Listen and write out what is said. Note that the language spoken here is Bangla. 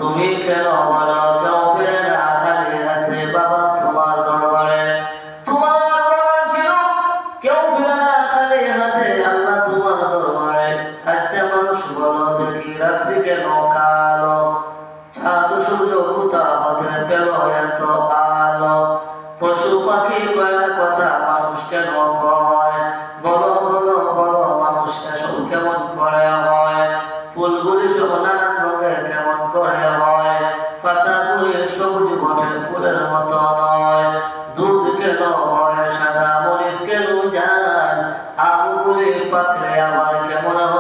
তুমি কেন বলো কেউ ফিরে না খালি হাতে বাবা তোমার দরবারে? তোমার বলার ছিল কেউ ফিরে না খালি হাতে আল্লাহ তোমার দরবারে। আচ্ছা মানুষ বলো দেখি রাত্রি কেন কালো, চাঁদ সূর্য কোথা হতে পেল এত আলো? পশু পাখি কয় না কথা মানুষ কেন কয়? বলো বলো বলো মানুষ এসব কেমন করে হয়? ফুলগুলি সব নানান রঙে কেমন করে হয়? পাতাগুলি সবুজ বটে ফুলের মতো নয়। দুধ কেন হয় সাদা, মরিচ কেন জাল, আমগুলি পাকলে আবার কেমন হয়?